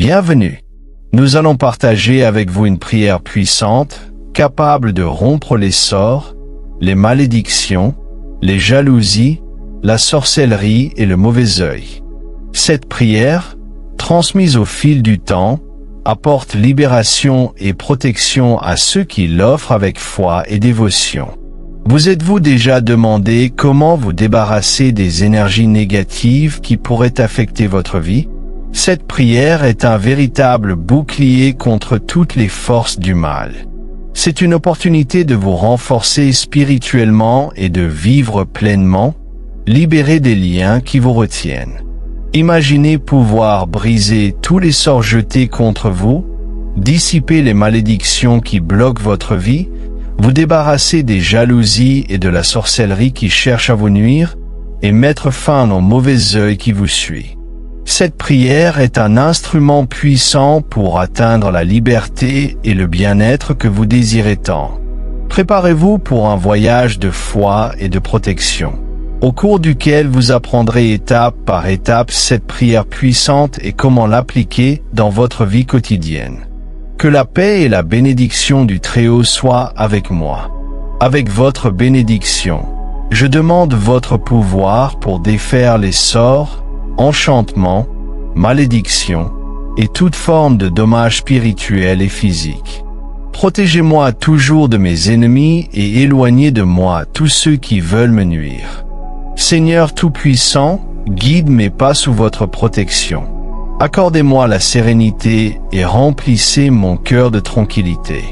Bienvenue. Nous allons partager avec vous une prière puissante, capable de rompre les sorts, les malédictions, les jalousies, la sorcellerie et le mauvais œil. Cette prière, transmise au fil du temps, apporte libération et protection à ceux qui l'offrent avec foi et dévotion. Vous êtes-vous déjà demandé comment vous débarrasser des énergies négatives qui pourraient affecter votre vie? Cette prière est un véritable bouclier contre toutes les forces du mal. C'est une opportunité de vous renforcer spirituellement et de vivre pleinement, libéré des liens qui vous retiennent. Imaginez pouvoir briser tous les sorts jetés contre vous, dissiper les malédictions qui bloquent votre vie, vous débarrasser des jalousies et de la sorcellerie qui cherchent à vous nuire, et mettre fin aux mauvais œils qui vous suivent. Cette prière est un instrument puissant pour atteindre la liberté et le bien-être que vous désirez tant. Préparez-vous pour un voyage de foi et de protection, au cours duquel vous apprendrez étape par étape cette prière puissante et comment l'appliquer dans votre vie quotidienne. Que la paix et la bénédiction du Très-Haut soient avec moi. Avec votre bénédiction, je demande votre pouvoir pour défaire les sorts, enchantements, malédictions et toute forme de dommages spirituels et physiques. Protégez-moi toujours de mes ennemis et éloignez de moi tous ceux qui veulent me nuire. Seigneur Tout-Puissant, guide mes pas sous votre protection. Accordez-moi la sérénité et remplissez mon cœur de tranquillité.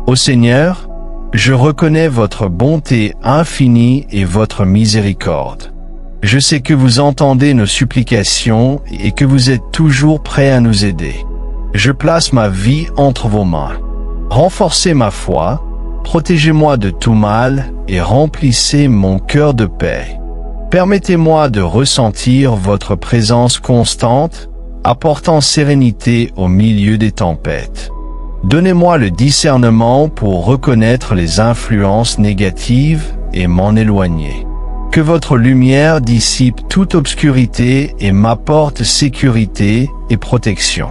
Ô Seigneur, je reconnais votre bonté infinie et votre miséricorde. Je sais que vous entendez nos supplications et que vous êtes toujours prêt à nous aider. Je place ma vie entre vos mains. Renforcez ma foi, protégez-moi de tout mal et remplissez mon cœur de paix. Permettez-moi de ressentir votre présence constante, apportant sérénité au milieu des tempêtes. Donnez-moi le discernement pour reconnaître les influences négatives et m'en éloigner. Que votre lumière dissipe toute obscurité et m'apporte sécurité et protection.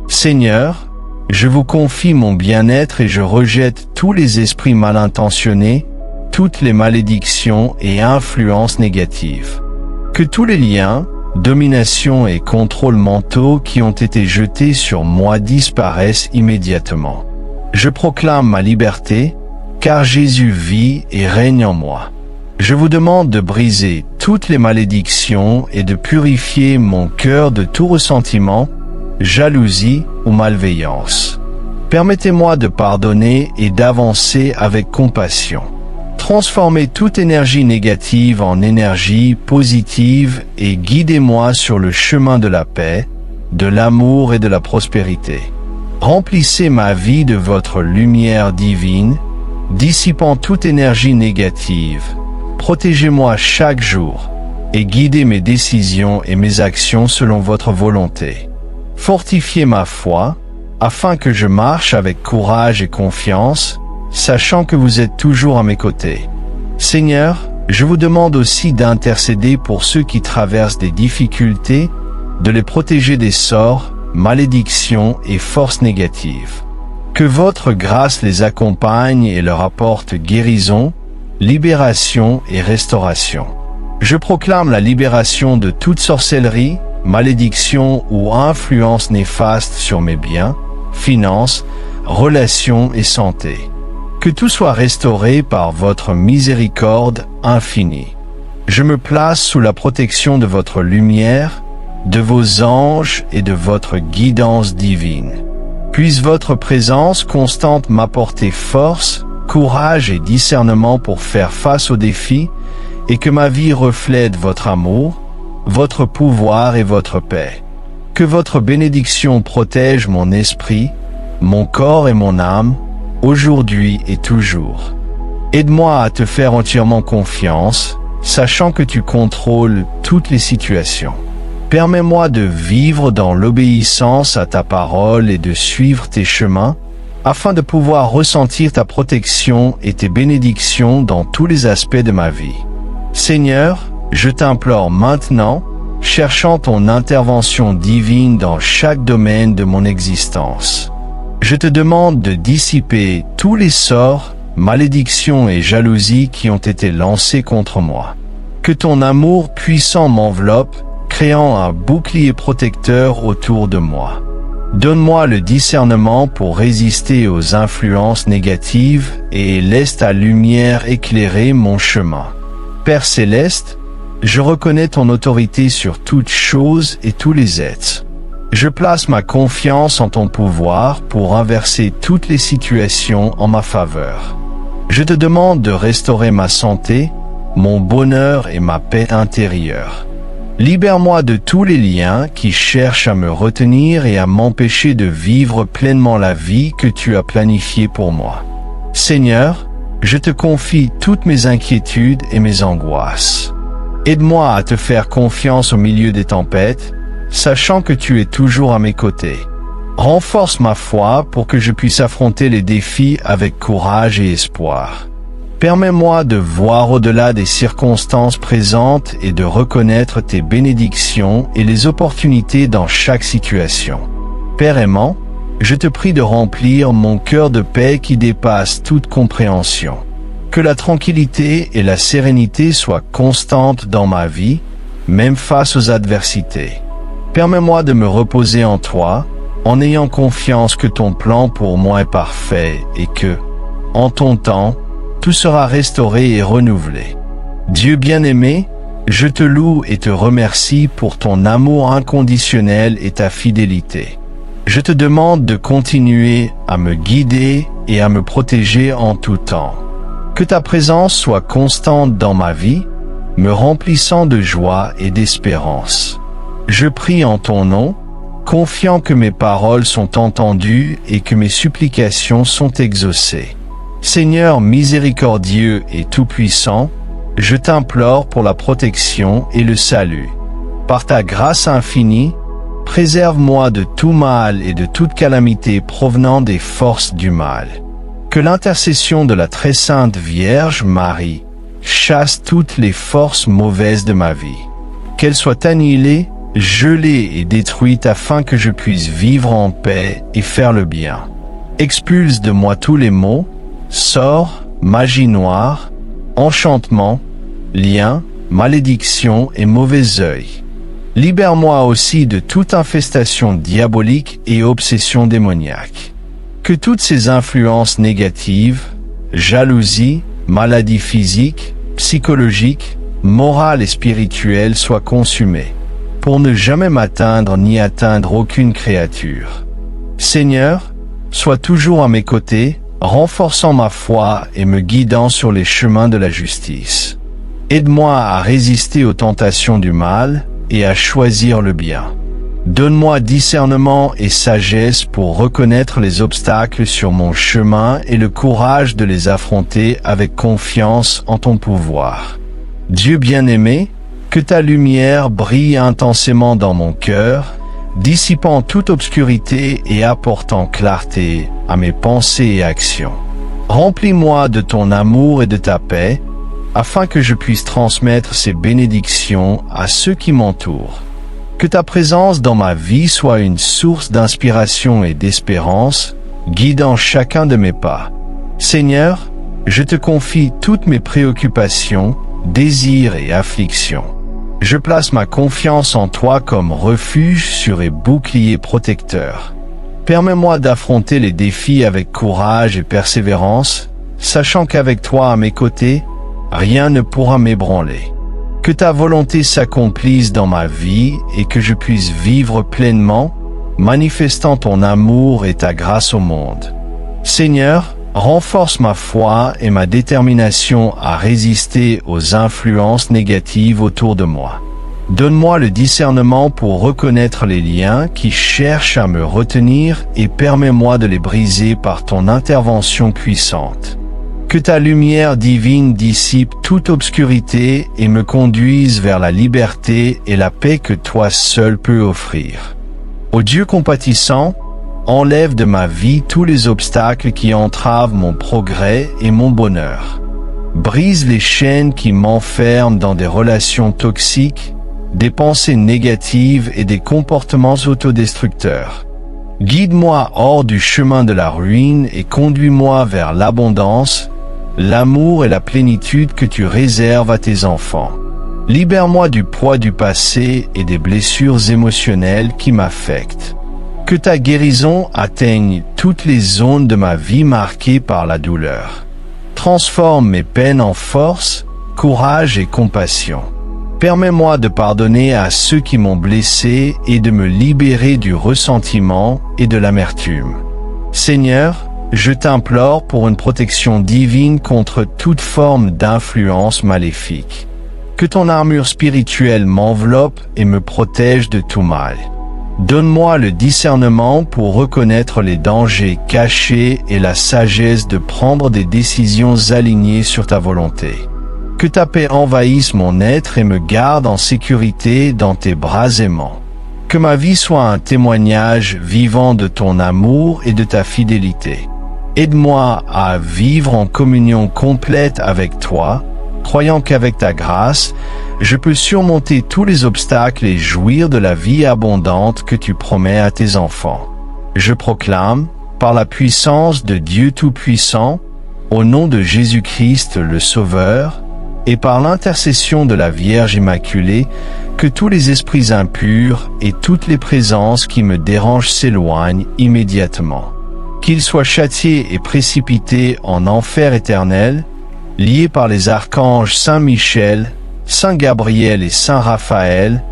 Seigneur, je vous confie mon bien-être et je rejette tous les esprits mal intentionnés, toutes les malédictions et influences négatives. Que tous les liens, domination et contrôle mentaux qui ont été jetés sur moi disparaissent immédiatement. Je proclame ma liberté, car Jésus vit et règne en moi. Je vous demande de briser toutes les malédictions et de purifier mon cœur de tout ressentiment, jalousie ou malveillance. Permettez-moi de pardonner et d'avancer avec compassion. Transformez toute énergie négative en énergie positive et guidez-moi sur le chemin de la paix, de l'amour et de la prospérité. Remplissez ma vie de votre lumière divine, dissipant toute énergie négative. Protégez-moi chaque jour et guidez mes décisions et mes actions selon votre volonté. Fortifiez ma foi, afin que je marche avec courage et confiance, sachant que vous êtes toujours à mes côtés. Seigneur, je vous demande aussi d'intercéder pour ceux qui traversent des difficultés, de les protéger des sorts, malédictions et forces négatives. Que votre grâce les accompagne et leur apporte guérison, libération et restauration. Je proclame la libération de toute sorcellerie, malédiction ou influence néfaste sur mes biens, finances, relations et santé. Que tout soit restauré par votre miséricorde infinie. Je me place sous la protection de votre lumière, de vos anges et de votre guidance divine. Puisse votre présence constante m'apporter force, courage et discernement pour faire face aux défis, et que ma vie reflète votre amour, votre pouvoir et votre paix. Que votre bénédiction protège mon esprit, mon corps et mon âme, aujourd'hui et toujours. Aide-moi à te faire entièrement confiance, sachant que tu contrôles toutes les situations. Permets-moi de vivre dans l'obéissance à ta parole et de suivre tes chemins, afin de pouvoir ressentir ta protection et tes bénédictions dans tous les aspects de ma vie. Seigneur, je t'implore maintenant, cherchant ton intervention divine dans chaque domaine de mon existence. Je te demande de dissiper tous les sorts, malédictions et jalousies qui ont été lancés contre moi. Que ton amour puissant m'enveloppe, créant un bouclier protecteur autour de moi. Donne-moi le discernement pour résister aux influences négatives et laisse ta lumière éclairer mon chemin. Père céleste, je reconnais ton autorité sur toutes choses et tous les êtres. Je place ma confiance en ton pouvoir pour inverser toutes les situations en ma faveur. Je te demande de restaurer ma santé, mon bonheur et ma paix intérieure. Libère-moi de tous les liens qui cherchent à me retenir et à m'empêcher de vivre pleinement la vie que tu as planifiée pour moi. Seigneur, je te confie toutes mes inquiétudes et mes angoisses. Aide-moi à te faire confiance au milieu des tempêtes, sachant que tu es toujours à mes côtés. Renforce ma foi pour que je puisse affronter les défis avec courage et espoir. Permets-moi de voir au-delà des circonstances présentes et de reconnaître tes bénédictions et les opportunités dans chaque situation. Père aimant, je te prie de remplir mon cœur de paix qui dépasse toute compréhension. Que la tranquillité et la sérénité soient constantes dans ma vie, même face aux adversités. Permets-moi de me reposer en toi, en ayant confiance que ton plan pour moi est parfait et que, en ton temps, tout sera restauré et renouvelé. Dieu bien-aimé, je te loue et te remercie pour ton amour inconditionnel et ta fidélité. Je te demande de continuer à me guider et à me protéger en tout temps. Que ta présence soit constante dans ma vie, me remplissant de joie et d'espérance. Je prie en ton nom, confiant que mes paroles sont entendues et que mes supplications sont exaucées. Seigneur miséricordieux et tout-puissant, je t'implore pour la protection et le salut. Par ta grâce infinie, préserve-moi de tout mal et de toute calamité provenant des forces du mal. Que l'intercession de la très sainte Vierge Marie chasse toutes les forces mauvaises de ma vie. Qu'elles soient annihilées, gelées et détruites afin que je puisse vivre en paix et faire le bien. Expulse de moi tous les maux, sorts, magie noire, enchantement, liens, malédictions et mauvais œil. Libère-moi aussi de toute infestation diabolique et obsession démoniaque. Que toutes ces influences négatives, jalousie, maladies physiques, psychologiques, morales et spirituelles soient consumées, pour ne jamais m'atteindre ni atteindre aucune créature. Seigneur, sois toujours à mes côtés, renforçant ma foi et me guidant sur les chemins de la justice. Aide-moi à résister aux tentations du mal et à choisir le bien. Donne-moi discernement et sagesse pour reconnaître les obstacles sur mon chemin et le courage de les affronter avec confiance en ton pouvoir. Dieu bien-aimé, que ta lumière brille intensément dans mon cœur, dissipant toute obscurité et apportant clarté à mes pensées et actions. Remplis-moi de ton amour et de ta paix, afin que je puisse transmettre ces bénédictions à ceux qui m'entourent. Que ta présence dans ma vie soit une source d'inspiration et d'espérance, guidant chacun de mes pas. Seigneur, je te confie toutes mes préoccupations, désirs et afflictions. Je place ma confiance en toi comme refuge sûr et bouclier protecteur. Permets-moi d'affronter les défis avec courage et persévérance, sachant qu'avec toi à mes côtés, rien ne pourra m'ébranler. Que ta volonté s'accomplisse dans ma vie et que je puisse vivre pleinement, manifestant ton amour et ta grâce au monde. Seigneur, renforce ma foi et ma détermination à résister aux influences négatives autour de moi. Donne-moi le discernement pour reconnaître les liens qui cherchent à me retenir et permets-moi de les briser par ton intervention puissante. Que ta lumière divine dissipe toute obscurité et me conduise vers la liberté et la paix que toi seul peux offrir. Ô Dieu compatissant, enlève de ma vie tous les obstacles qui entravent mon progrès et mon bonheur. Brise les chaînes qui m'enferment dans des relations toxiques, des pensées négatives et des comportements autodestructeurs. Guide-moi hors du chemin de la ruine et conduis-moi vers l'abondance, l'amour et la plénitude que tu réserves à tes enfants. Libère-moi du poids du passé et des blessures émotionnelles qui m'affectent. Que ta guérison atteigne toutes les zones de ma vie marquées par la douleur. Transforme mes peines en force, courage et compassion. Permets-moi de pardonner à ceux qui m'ont blessé et de me libérer du ressentiment et de l'amertume. Seigneur, je t'implore pour une protection divine contre toute forme d'influence maléfique. Que ton armure spirituelle m'enveloppe et me protège de tout mal. Donne-moi le discernement pour reconnaître les dangers cachés et la sagesse de prendre des décisions alignées sur ta volonté. Que ta paix envahisse mon être et me garde en sécurité dans tes bras aimants. Que ma vie soit un témoignage vivant de ton amour et de ta fidélité. Aide-moi à vivre en communion complète avec toi, croyant qu'avec ta grâce, je peux surmonter tous les obstacles et jouir de la vie abondante que tu promets à tes enfants. Je proclame, par la puissance de Dieu Tout-Puissant, au nom de Jésus-Christ le Sauveur, et par l'intercession de la Vierge Immaculée, que tous les esprits impurs et toutes les présences qui me dérangent s'éloignent immédiatement. Qu'ils soient châtiés et précipités en enfer éternel, liés par les archanges Saint Michel, Saint Gabriel et Saint Raphaël,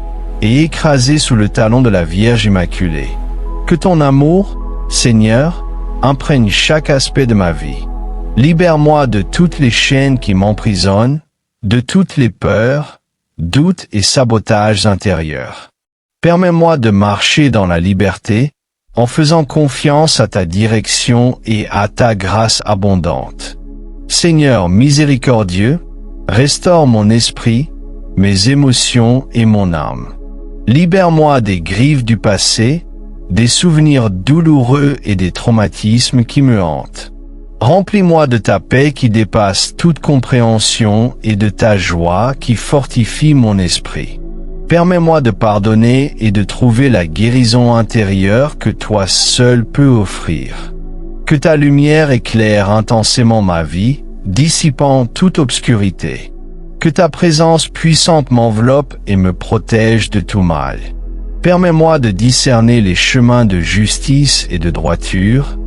et écrasés sous le talon de la Vierge Immaculée. Que ton amour, Seigneur, imprègne chaque aspect de ma vie. Libère-moi de toutes les chaînes qui m'emprisonnent, de toutes les peurs, doutes et sabotages intérieurs. Permets-moi de marcher dans la liberté, en faisant confiance à ta direction et à ta grâce abondante. Seigneur miséricordieux, restaure mon esprit, mes émotions et mon âme. Libère-moi des griefs du passé, des souvenirs douloureux et des traumatismes qui me hantent. Remplis-moi de ta paix qui dépasse toute compréhension et de ta joie qui fortifie mon esprit. Permets-moi de pardonner et de trouver la guérison intérieure que toi seul peux offrir. Que ta lumière éclaire intensément ma vie, dissipant toute obscurité. Que ta présence puissante m'enveloppe et me protège de tout mal. Permets-moi de discerner les chemins de justice et de droiture,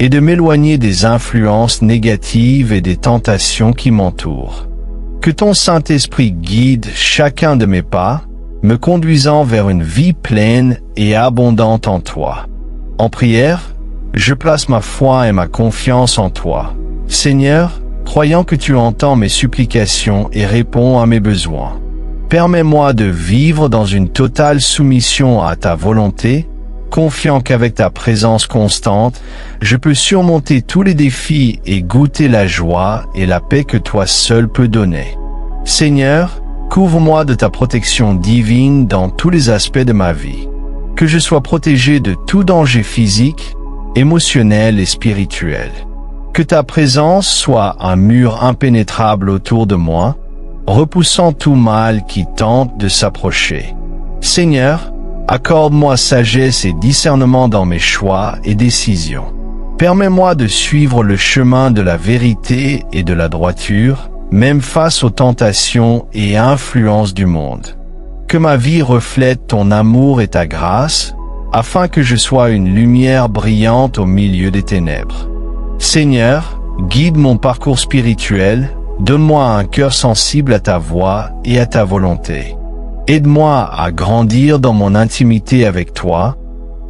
et de m'éloigner des influences négatives et des tentations qui m'entourent. Que ton Saint-Esprit guide chacun de mes pas, me conduisant vers une vie pleine et abondante en toi. En prière, je place ma foi et ma confiance en toi. Seigneur, croyant que tu entends mes supplications et réponds à mes besoins. Permets-moi de vivre dans une totale soumission à ta volonté, confiant qu'avec ta présence constante, je peux surmonter tous les défis et goûter la joie et la paix que toi seul peux donner. Seigneur, couvre-moi de ta protection divine dans tous les aspects de ma vie. Que je sois protégé de tout danger physique, émotionnel et spirituel. Que ta présence soit un mur impénétrable autour de moi, repoussant tout mal qui tente de s'approcher. Seigneur, accorde-moi sagesse et discernement dans mes choix et décisions. Permets-moi de suivre le chemin de la vérité et de la droiture, même face aux tentations et influences du monde. Que ma vie reflète ton amour et ta grâce, afin que je sois une lumière brillante au milieu des ténèbres. Seigneur, guide mon parcours spirituel, donne-moi un cœur sensible à ta voix et à ta volonté. Aide-moi à grandir dans mon intimité avec toi,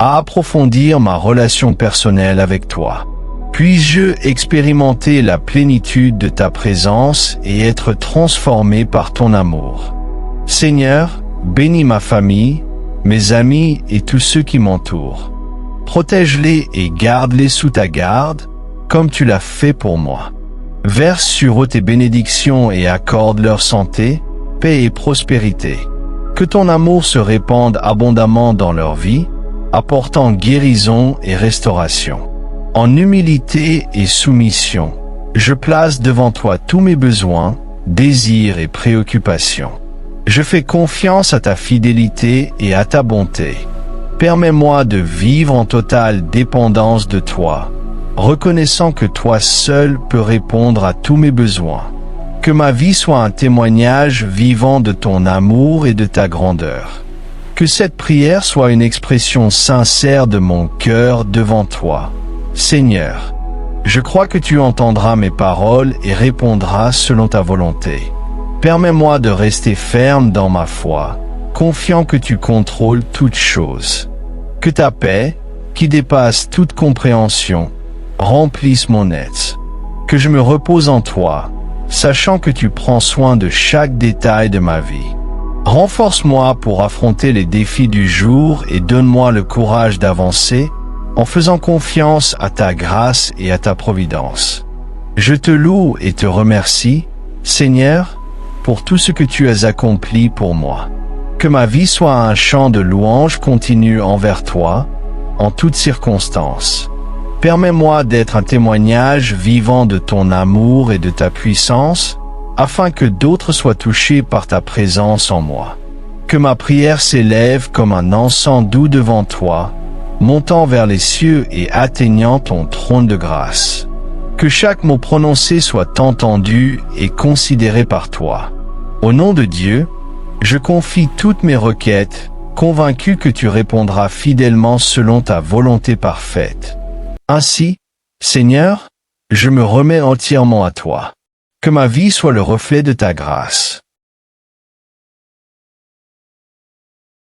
à approfondir ma relation personnelle avec toi. Puis-je expérimenter la plénitude de ta présence et être transformé par ton amour. Seigneur, bénis ma famille, mes amis et tous ceux qui m'entourent. Protège-les et garde-les sous ta garde, comme tu l'as fait pour moi. Verse sur eux tes bénédictions et accorde leur santé, paix et prospérité. Que ton amour se répande abondamment dans leur vie, apportant guérison et restauration. En humilité et soumission, je place devant toi tous mes besoins, désirs et préoccupations. Je fais confiance à ta fidélité et à ta bonté. Permets-moi de vivre en totale dépendance de toi, reconnaissant que toi seul peux répondre à tous mes besoins. Que ma vie soit un témoignage vivant de ton amour et de ta grandeur. Que cette prière soit une expression sincère de mon cœur devant toi. Seigneur, je crois que tu entendras mes paroles et répondras selon ta volonté. Permets-moi de rester ferme dans ma foi, confiant que tu contrôles toutes choses. Que ta paix, qui dépasse toute compréhension, remplisse mon être. Que je me repose en toi, sachant que tu prends soin de chaque détail de ma vie. Renforce-moi pour affronter les défis du jour et donne-moi le courage d'avancer en faisant confiance à ta grâce et à ta providence. Je te loue et te remercie, Seigneur, pour tout ce que tu as accompli pour moi. Que ma vie soit un chant de louange continu envers toi, en toutes circonstances. Permets-moi d'être un témoignage vivant de ton amour et de ta puissance, afin que d'autres soient touchés par ta présence en moi. Que ma prière s'élève comme un encens doux devant toi, montant vers les cieux et atteignant ton trône de grâce. Que chaque mot prononcé soit entendu et considéré par toi. Au nom de Dieu, je confie toutes mes requêtes, convaincu que tu répondras fidèlement selon ta volonté parfaite. Ainsi, Seigneur, je me remets entièrement à toi. Que ma vie soit le reflet de ta grâce.